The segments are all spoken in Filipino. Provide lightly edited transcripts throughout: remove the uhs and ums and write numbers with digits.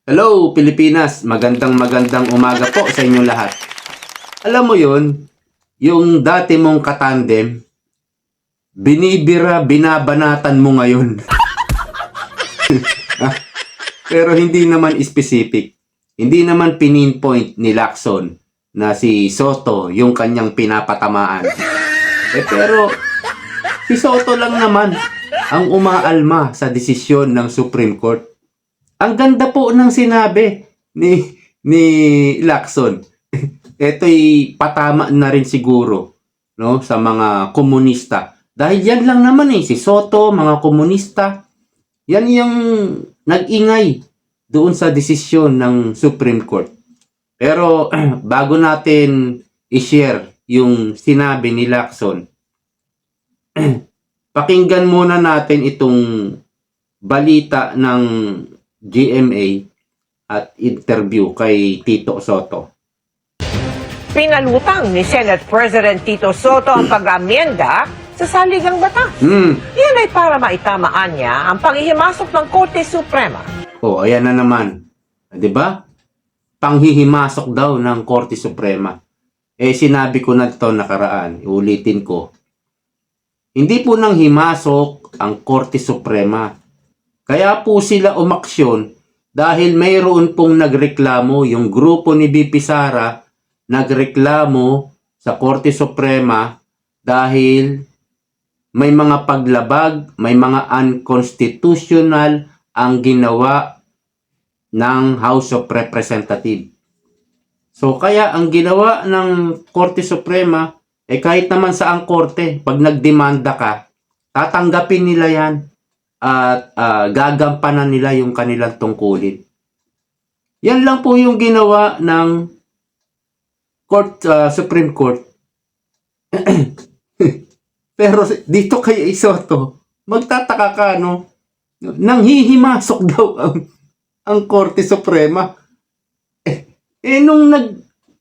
Hello Pilipinas, magandang umaga po sa inyong lahat. Alam mo yun, yung dati mong katandem, binabanatan mo ngayon. Pero hindi naman specific. Hindi naman pininpoint ni Lacson na si Soto yung kanyang pinapatamaan. Pero si Soto lang naman ang umaalma sa desisyon ng Supreme Court. Ang ganda po ng sinabi ni Lacson. Ito'y patama na rin siguro, no, sa mga komunista. Dahil yan lang naman si Soto, mga komunista, yan yung nag-ingay doon sa desisyon ng Supreme Court. Pero bago natin i-share yung sinabi ni Lacson, pakinggan muna natin itong balita ng GMA at interview kay Tito Soto. Pinalutang ni Senate President Tito Soto ang pag-amyenda sa saligang batas. Yan ay para maitamaan niya ang panghihimasok ng Korte Suprema. Ayan na naman. 'Di ba? Panghihimasok daw ng Korte Suprema. Sinabi ko na ito nakaraan, ulitin ko. Hindi po nang himasok ang Korte Suprema. Kaya po sila umaksyon dahil mayroon pong nagreklamo, yung grupo ni BP Sara nagreklamo sa Korte Suprema dahil may mga paglabag, may mga unconstitutional ang ginawa ng House of Representatives. So kaya ang ginawa ng Korte Suprema, kahit naman sa ang korte, pag nagdemanda ka, tatanggapin nila yan at gagampanan nila yung kanilang tungkulin. Yan lang po yung ginawa ng Supreme Court. Pero dito kay Soto, magtataka ka, no? Nanghihimasok daw ang Korte Suprema. Nung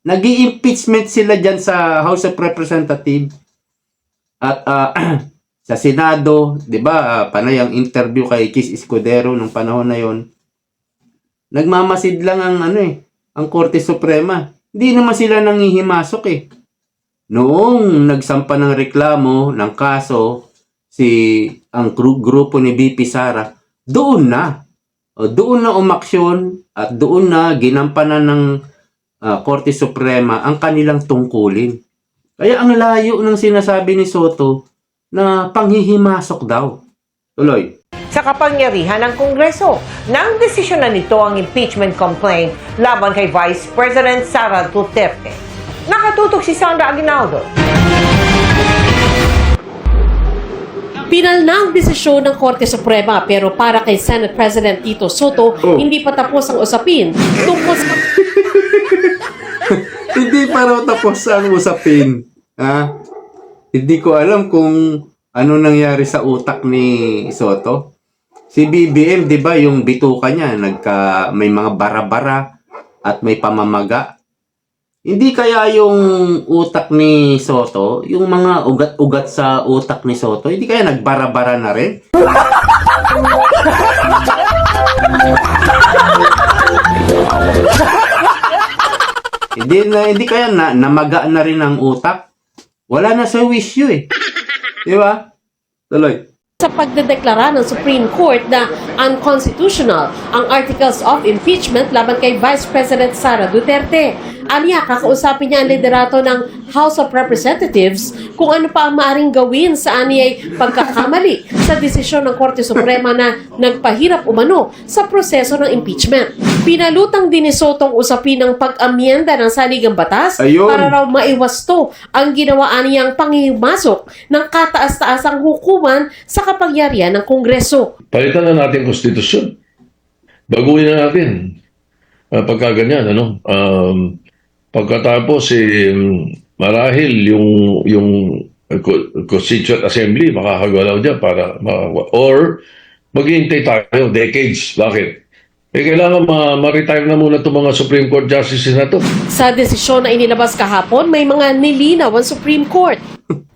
nag-i-impeachment sila dyan sa House of Representatives at sa Senado, di ba, panay ang interview kay Chis Escudero nung panahon na yon. Nagmamasid lang ang ang Korte Suprema. Hindi naman sila nanghihimasok Noong nagsampa ng reklamo, ng kaso, ang grupo ni BP Sara, doon na umaksyon at doon na ginampanan ng Korte Suprema ang kanilang tungkulin. Kaya ang layo ng sinasabi ni Soto na panghihimasok daw. Tuloy. Sa kapangyarihan ng Kongreso, nang desisyon na nito ang impeachment complaint laban kay Vice President Sara Duterte. Nakatutok si Sandra Aguinaldo. Pinal na ang desisyon ng Korte Suprema pero para kay Senate President Tito Soto, hindi pa tapos ang usapin tungkol sa... Hindi pa raw tapos ang usapin. Hindi ko alam kung ano nangyari sa utak ni Soto. Si BBM, di ba, yung bituka niya, may mga bara-bara at may pamamaga. Hindi kaya yung utak ni Soto, yung mga ugat-ugat sa utak ni Soto, hindi kaya nagbara-bara na rin? Hindi kaya namaga na rin ang utak? Wala na sa wisyo Di ba? Tuloy. Sa pagdedeklara ng Supreme Court na unconstitutional ang articles of impeachment laban kay Vice President Sara Duterte. Aniya, kakausapin niya ang liderato ng House of Representatives kung ano pa ang maaaring gawin sa aniyay pagkakamali sa desisyon ng Korte Suprema na nagpahirap umano sa proseso ng impeachment. Pinalutang din ni Sotong usapin ng pag-amyenda ng saligang batas para raw maiwasto ang ginawaan niyang panghihimasok ng kataas-taasang hukuman sa kapangyarihan ng Kongreso. Palitan na natin konstitusyon. Baguhin na natin. Pagka ganyan, pagkatapos, marahil yung Constituent Assembly makakagalaw dyan para or maghihintay tayo decades. Bakit? Kailangan ma-retire na muna itong mga Supreme Court Justices na to. Sa desisyon na inilabas kahapon, may mga nilinaw ang Supreme Court.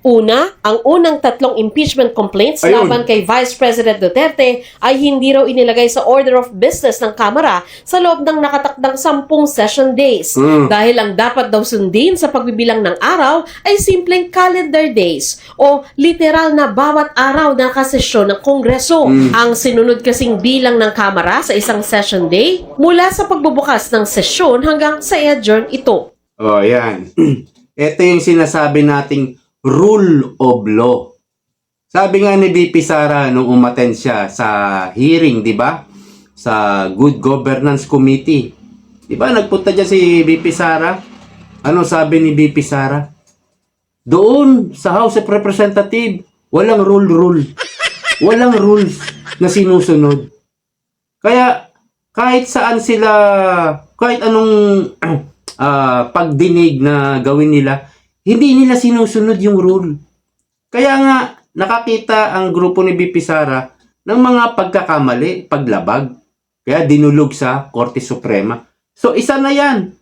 Una, ang unang 3 impeachment complaints Ayun. laban kay Vice President Duterte ay hindi raw inilagay sa order of business ng Kamara sa loob ng nakatakdang 10 session days. Dahil ang dapat daw sundin sa pagbibilang ng araw ay simpleng calendar days o literal na bawat araw na kasesyon ng Kongreso. Ang sinunod kasing bilang ng Kamara sa isang session day mula sa pagbubukas ng sesyon hanggang sa i-adjourn ito. Oh, yan. Ito yung sinasabi nating rule of law. Sabi nga ni VP Sara nung umattend siya sa hearing, di ba? Sa Good Governance Committee. Di ba? Nagpunta dyan si VP Sara. Ano sabi ni VP Sara? Doon sa House of Representatives, walang rule. Walang rules na sinusunod. Kaya kahit saan sila, kahit anong pagdinig na gawin nila, hindi nila sinusunod yung rule. Kaya nga, nakakita ang grupo ni VP Sara ng mga pagkakamali, paglabag. Kaya dinulog sa Korte Suprema. So, isa na yan.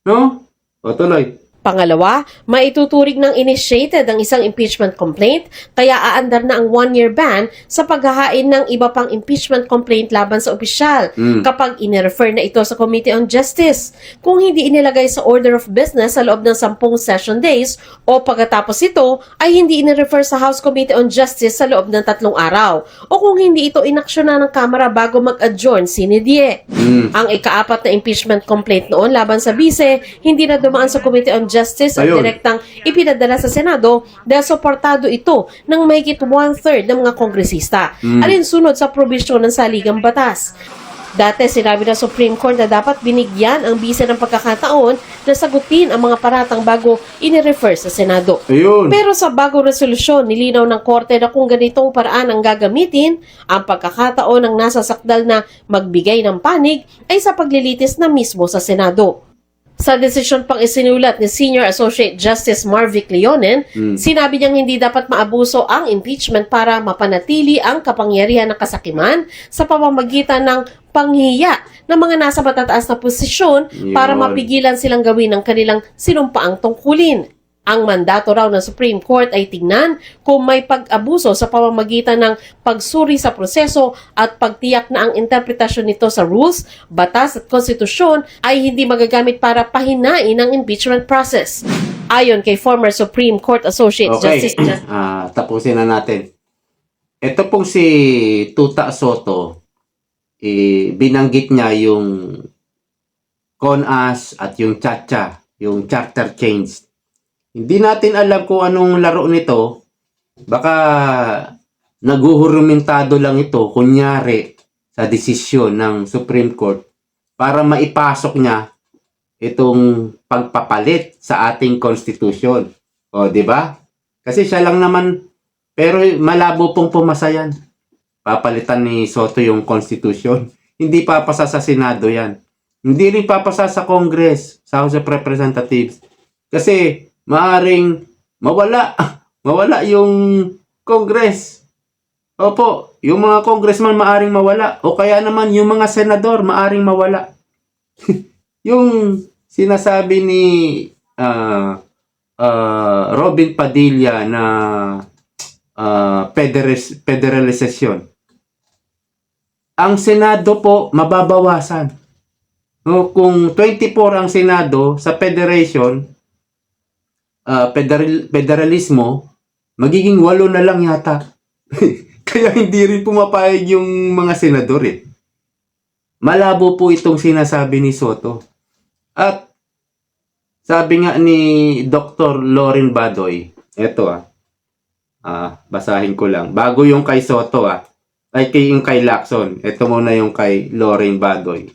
No? O, tuloy. Pangalawa, maituturing ng initiated ang isang impeachment complaint kaya aandar na ang 1-year ban sa paghahain ng iba pang impeachment complaint laban sa opisyal kapag inirefer na ito sa Committee on Justice. Kung hindi inilagay sa order of business sa loob ng 10 session days o pagkatapos ito ay hindi inirefer sa House Committee on Justice sa loob ng 3 araw o kung hindi ito inaksyonan ng Kamara bago mag-adjourn sine die. Ang ika-4 na impeachment complaint noon laban sa bise hindi na dumaan sa Committee on Justice at Ayun. direktang ipinadala sa Senado dahil suportado ito ng mahigit 1/3 ng mga kongresista. Alinsunod sa probisyon ng saligang batas. Dati sinabi ng Supreme Court na dapat binigyan ang bise ng pagkakataon na sagutin ang mga paratang bago inirefer sa Senado. Ayun. Pero sa bagong resolusyon, nilinaw ng Korte na kung ganitong paraan ang gagamitin, ang pagkakataon ng nasa sakdal na magbigay ng panig ay sa paglilitis na mismo sa Senado. Sa desisyon pang isinulat ni Senior Associate Justice Marvic Leonen, sinabi niyang hindi dapat maabuso ang impeachment para mapanatili ang kapangyarihan ng kasakiman sa pamamagitan ng panghiya ng mga nasa matataas na posisyon para Yun. mapigilan silang gawin ang kanilang sinumpaang tungkulin. Ang mandato raw ng Supreme Court ay tingnan kung may pag-abuso sa pamamagitan ng pagsuri sa proseso at pagtiyak na ang interpretasyon nito sa rules, batas at konstitusyon ay hindi magagamit para pahinain ang impeachment process. Ayon kay former Supreme Court Associate Justice Tapusin na natin. Ito pong si Tuta Soto, binanggit niya yung CONAS at yung CHACHA, yung charter change. Hindi natin alam kung anong laro nito. Baka naguhurumentado lang ito, kunyari, sa desisyon ng Supreme Court para maipasok niya itong pagpapalit sa ating konstitusyon. O, di ba? Kasi siya lang naman, pero malabo pong pumasa yan. Papalitan ni Soto yung konstitusyon. Hindi papasa sa Senado yan. Hindi rin papasa sa Congress, sa House of Representatives. Kasi maaring mawala yung Congress. Opo, yung mga congressman maaring mawala. O kaya naman yung mga senador maaring mawala. Yung sinasabi ni Robin Padilla na federalisasyon. Ang Senado po mababawasan. No, kung 24 ang Senado sa federation, federalismo, magiging 8 na lang yata. Kaya hindi rin pumapayag yung mga senador eh. Malabo po itong sinasabi ni Soto. At sabi nga ni Dr. Loren Badoy, eto basahin ko lang. Bago yung kay Soto yung kay Lacson. Ito muna yung kay Loren Badoy.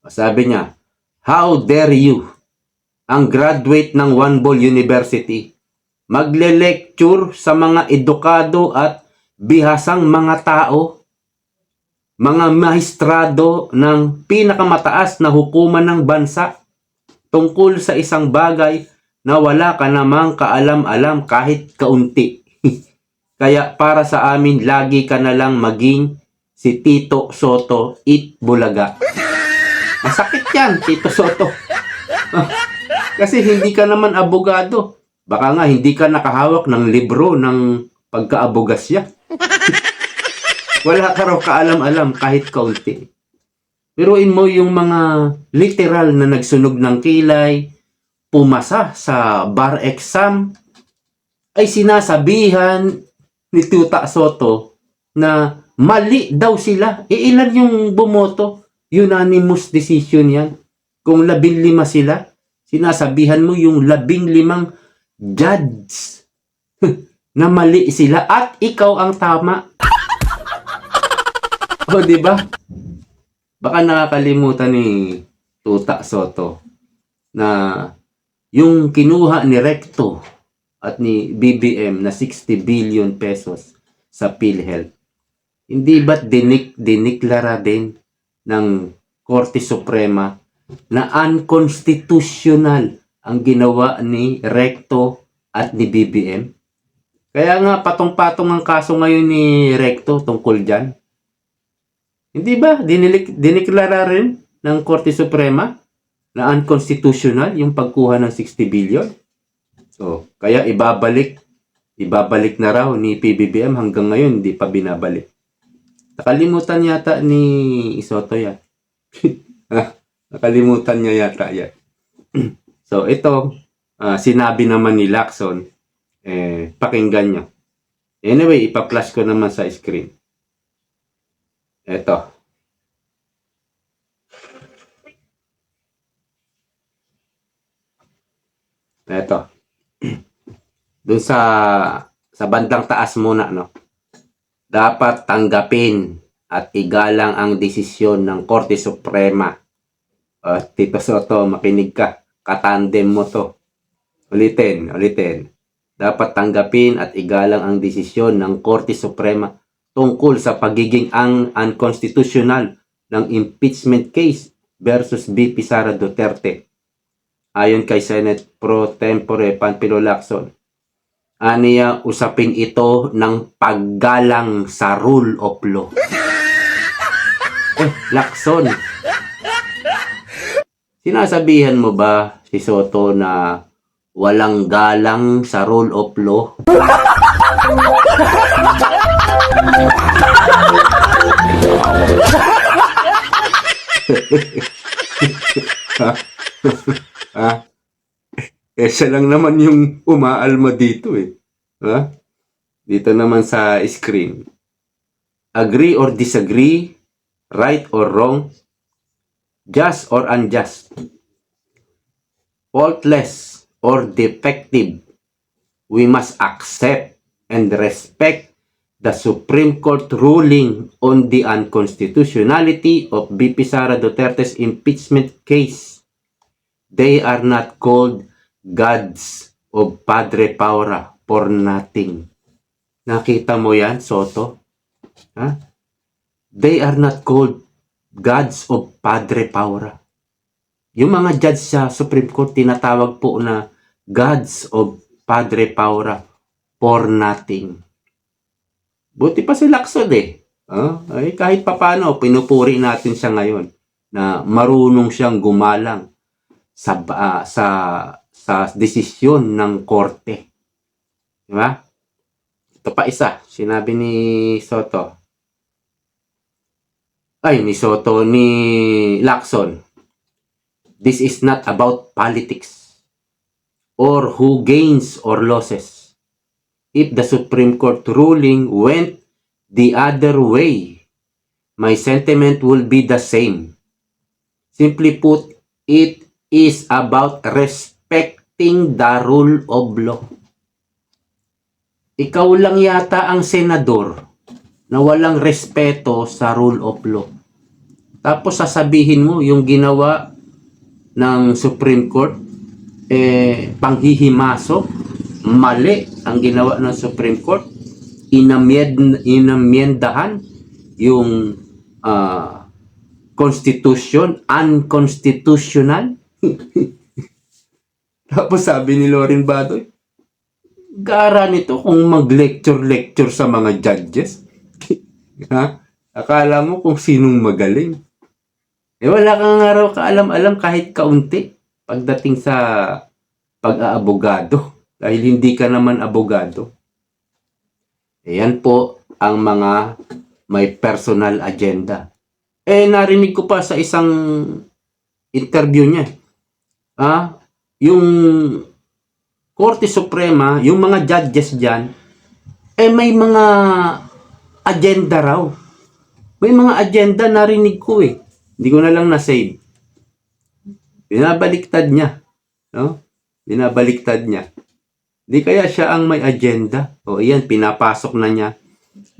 Sabi niya, how dare you, ang graduate ng One Ball University, magle-lecture sa mga edukado at bihasang mga tao, mga maestrado ng pinakamataas na hukuman ng bansa tungkol sa isang bagay na wala ka namang kaalam-alam kahit kaunti. Kaya para sa amin, lagi ka na lang maging si Tito Soto Itbulaga. Masakit yan, Tito Soto. Kasi hindi ka naman abogado. Baka nga hindi ka nakahawak ng libro ng pagkaabogasya. Wala ka raw kaalam-alam kahit kaunti. Biruin mo yung mga literal na nagsunog ng kilay, pumasa sa bar exam, ay sinasabihan ni Tuta Soto na mali daw sila. Ilan yung bumoto? Unanimous decision yan. Kung 15 sila, sinasabihan mo yung 15 judge na mali sila at ikaw ang tama. O, di ba? Baka nakakalimutan ni Tuta Soto na yung kinuha ni Recto at ni BBM na 60 billion pesos sa PhilHealth. Hindi ba't diniklara din ng Korte Suprema na unconstitutional ang ginawa ni Recto at ni BBM? Kaya nga patong-patong ang kaso ngayon ni Recto tungkol dyan. Hindi ba diniklara rin ng Korte Suprema na unconstitutional yung pagkuha ng 60 billion? So, kaya ibabalik na raw ni PBBM, hanggang ngayon hindi pa binabalik. Nakalimutan yata ni Soto yan. Nakalimutan niya yata yan. So, ito, sinabi naman ni Lacson, pakinggan nyo. Anyway, ipa-flash ko naman sa screen. Ito. Doon sa bandang taas muna, no? Dapat tanggapin at igalang ang desisyon ng Korte Suprema. Tito Soto, makinig ka. Katandem mo to. Ulitin. Dapat tanggapin at igalang ang desisyon ng Korte Suprema tungkol sa pagiging unconstitutional ng impeachment case versus VP Sara Duterte. Ayon kay Senate Pro Tempore Panfilo Lacson, aniya usapin ito ng paggalang sa rule of law. Lacson, sinasabihan mo ba si Soto na walang galang sa rule of law? Siya lang naman yung umaalma dito eh. Dito naman sa screen. Agree or disagree, right or wrong, just or unjust, faultless or defective, we must accept and respect the Supreme Court ruling on the unconstitutionality of VP Sara Duterte's impeachment case. They are not called gods of Padre Paura for nothing. Nakita mo yan, Soto? They are not called gods of Padre Paura. Yung mga judge sa Supreme Court, tinatawag po na gods of Padre Paura for nothing. Buti pa si Lacson ay kahit papano, pinupuri natin siya ngayon na marunong siyang gumalang sa desisyon ng korte. Diba? Ito pa isa, sinabi ni Soto. Ni Lacson. This is not about politics or who gains or losses. If the Supreme Court ruling went the other way, my sentiment will be the same. Simply put, it is about respecting the rule of law. Ikaw lang yata ang senador na walang respeto sa rule of law. Tapos sasabihin mo yung ginawa ng Supreme Court, panghihimasok, mali ang ginawa ng Supreme Court, inamyendahan yung Constitution, unconstitutional. Tapos sabi ni Loren Badoy, gara nito kung mag-lecture sa mga judges. Akala mo kung sinong magaling. Wala kang araw kaalam-alam kahit kaunti pagdating sa pag-aabogado. dahil hindi ka naman abogado. Yan po ang mga may personal agenda. Narinig ko pa sa isang interview niya. Yung Korte Suprema, yung mga judges dyan, may mga agenda raw. May mga agenda narinig ko Hindi ko na lang na-save. Binabaliktad niya. No? Binabaliktad niya. Di kaya siya ang may agenda? Iyan, pinapasok na niya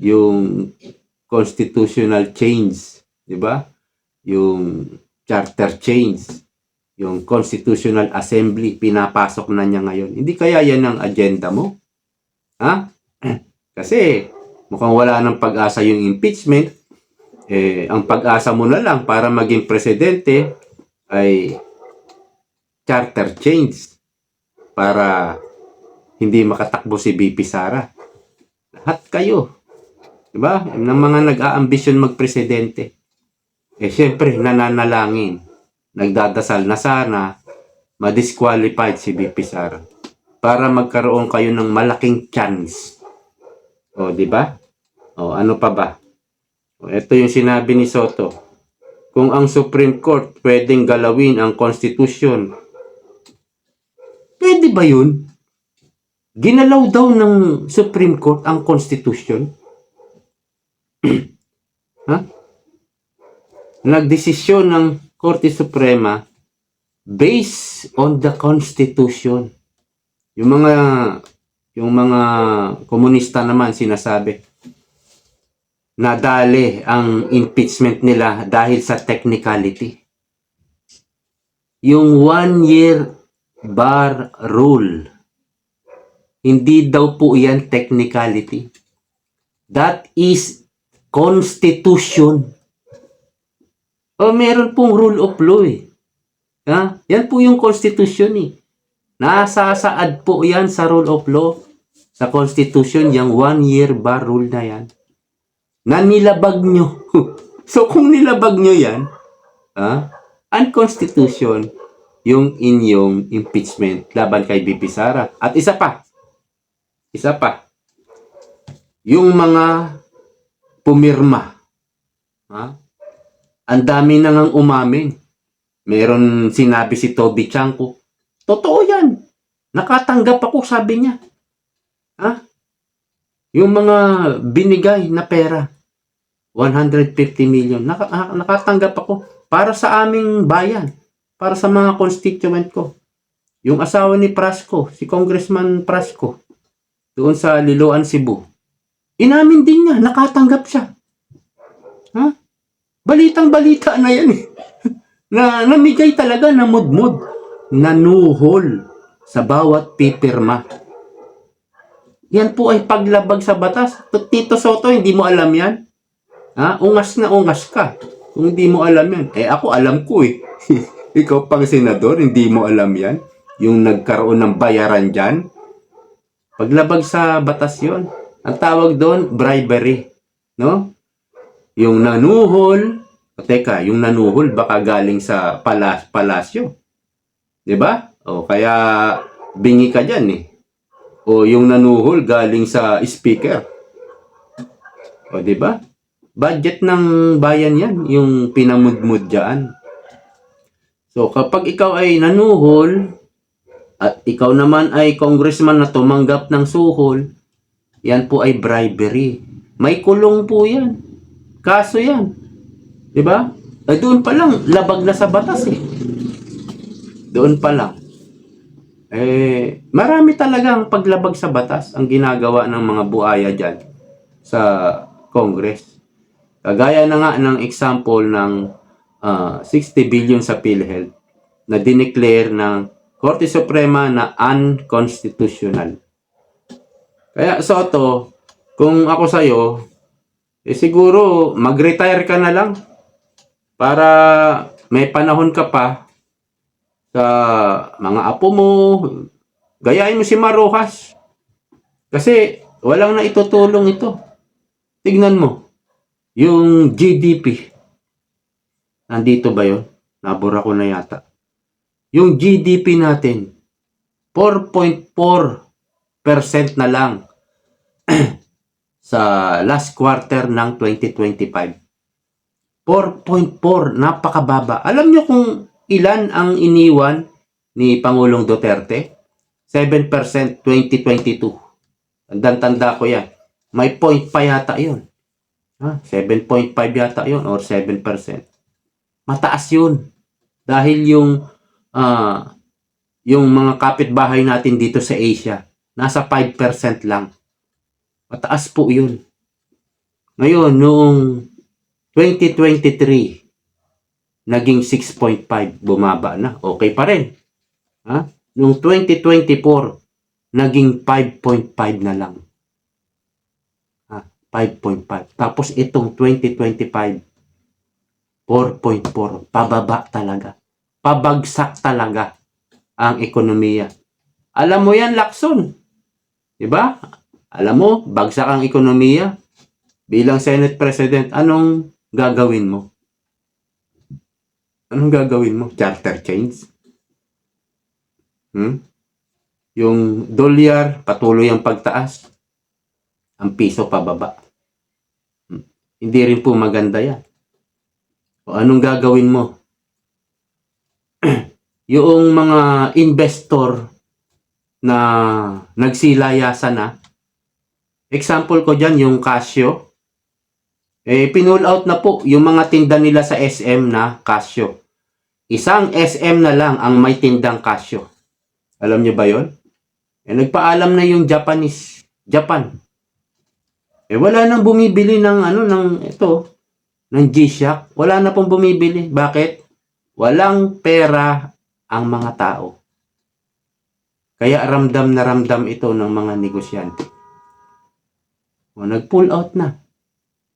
yung constitutional change. Di ba? Yung charter change. Yung Constitutional Assembly, pinapasok na niya ngayon. Hindi kaya yan ang agenda mo? Kasi mukhang wala ng pag-asa yung impeachment. Ang pag-asa mo na lang para maging presidente ay charter change para hindi makatakbo si VP Sara. Lahat kayo. Diba? Ng mga nag-aambisyon magpresidente. Siyempre, nananalangin. Nagdadasal na sana ma-disqualified si VP Sara para magkaroon kayo ng malaking chance. Diba? Ano pa ba? Ito yung sinabi ni Soto. Kung ang Supreme Court pwedeng galawin ang Constitution, pwede ba yun? Ginalaw daw ng Supreme Court ang Constitution? Nagdesisyon ng Korte Suprema based on the Constitution. Yung mga komunista naman sinasabi, nadali ang impeachment nila dahil sa technicality. Yung 1-year bar rule, hindi daw po yan technicality. That is Constitution. Meron pong rule of law Yan po yung Constitution Nasasaad po yan sa rule of law. Sa Constitution, yung 1-year bar rule na yan. Na nilabag nyo. So kung nilabag nyo yan, unconstitution yung inyong impeachment laban kay VP Sara. At isa pa, yung mga pumirma, ang dami na ngang umamin. Meron sinabi si Toby Chanko, totoo yan. Nakatanggap ako, sabi niya. Yung mga binigay na pera, 150 million, nakatanggap ako para sa aming bayan, para sa mga constituent ko. Yung asawa ni Prasco, si Congressman Prasco, doon sa Liloan, Cebu, inamin din niya, nakatanggap siya. Balitang-balita na yan na namigay talaga na mudmud, nanuhol sa bawat pipirma. Yan po ay paglabag sa batas. Tito Soto, hindi mo alam yan? Ungas na ungas ka kung hindi mo alam yan. Ako alam ko Ikaw pang senador, hindi mo alam yan? Yung nagkaroon ng bayaran dyan? Paglabag sa batas yon. Ang tawag doon, bribery. No? Yung nanuhol, yung nanuhol baka galing sa palasyo. 'Di ba? Kaya bingi ka diyan O yung nanuhol galing sa speaker. 'Di ba? Budget ng bayan 'yan, yung pinamudmud diyan. So kapag ikaw ay nanuhol at ikaw naman ay congressman na tumanggap ng suhol, yan po ay bribery. May kulong po yan. Kaso yan. Diba? Doon pa lang, labag na sa batas Doon pa lang. Marami talagang paglabag sa batas ang ginagawa ng mga buaya dyan sa Congress. Kagaya na nga ng example ng 60 billion sa PhilHealth na dineclare ng Korte Suprema na unconstitutional. Kaya Soto, kung ako sa'yo, siguro mag-retire ka na lang para may panahon ka pa sa mga apo mo. Gayahin mo si Marojas. Kasi walang naitutulong ito. Tignan mo. Yung GDP. Nandito ba yun? Nabura ko na yata. Yung GDP natin, 4.4 na lang sa last quarter ng 2025. 4.4, napakababa. Alam nyo kung ilan ang iniwan ni Pangulong Duterte? 7% 2022. Tanda-tanda ko yan. May point pa yata yun. 7.5 yata yun or 7%. Mataas yun. Dahil yung mga kapitbahay natin dito sa Asia, nasa 5% lang. Mataas po yun. Ngayon, noong 2023, naging 6.5, bumaba na. Okay pa rin. Noong 2024, naging 5.5 na lang. 5.5. Tapos itong 2025, 4.4. Pababa talaga. Pabagsak talaga ang ekonomiya. Alam mo yan, Lacson. Diba? Alam mo, bagsak ang ekonomiya. Bilang Senate President, anong gagawin mo? Anong gagawin mo? Charter change? Yung dolyar, patuloy ang pagtaas. Ang piso pababa. Hindi rin po maganda yan. O anong gagawin mo? Yung mga investor na nagsilayasan na, example ko dyan, yung Casio, pinull out na po yung mga tinda nila sa SM na Casio. Isang SM na lang ang may tindang Casio. Alam nyo ba yon? Nagpaalam na yung Japan. Wala nang bumibili ng G-Shock. Wala na pong bumibili. Bakit? Walang pera ang mga tao. Kaya ramdam na ramdam ito ng mga negosyante. Nag-pull out na.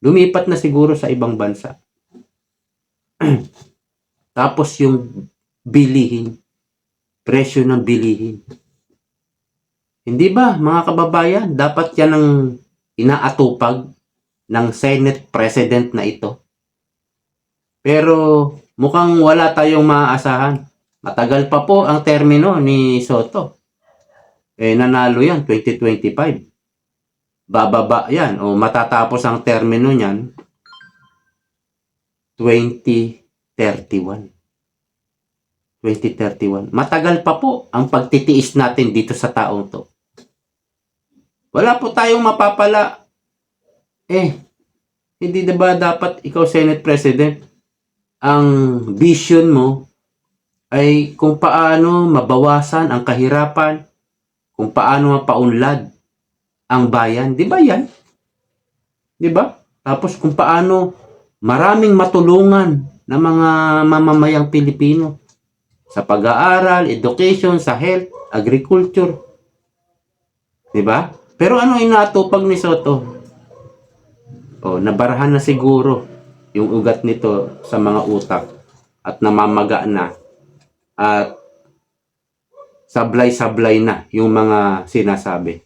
Lumipat na siguro sa ibang bansa. Tapos yung bilihin. Presyo ng bilihin. Hindi ba, mga kababayan, dapat yan ang inaatupag ng Senate President na ito? Pero mukhang wala tayong maaasahan. Matagal pa po ang termino ni Soto. Nanalo yan, 2025. Bababa yan, o matatapos ang termino niyan, 2031. Matagal pa po ang pagtitiis natin dito sa taong to. Wala po tayong mapapala. Hindi na ba dapat ikaw, Senate President, ang vision mo ay kung paano mabawasan ang kahirapan, kung paano mapaunlad ang bayan. Di ba yan? Di ba? Tapos kung paano maraming matulungan ng mga mamamayang Pilipino sa pag-aaral, education, sa health, agriculture. Di ba? Pero ano inatupag ni Soto? Nabarahan na siguro yung ugat nito sa mga utak at namamaga na at sablay-sablay na yung mga sinasabi.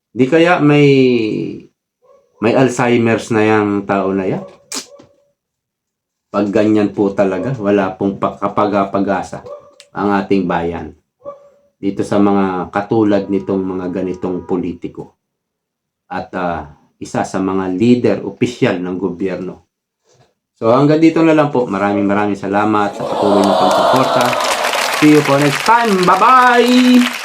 Di kaya may Alzheimer's na yung tao na yan? Pag ganyan po talaga, wala pong kapag-asa ang ating bayan dito sa mga katulad nitong mga ganitong politiko at isa sa mga leader, opisyal ng gobyerno. So hanggang dito na lang po. Maraming salamat sa patuloy na pagsuporta. See you po next time. Bye-bye!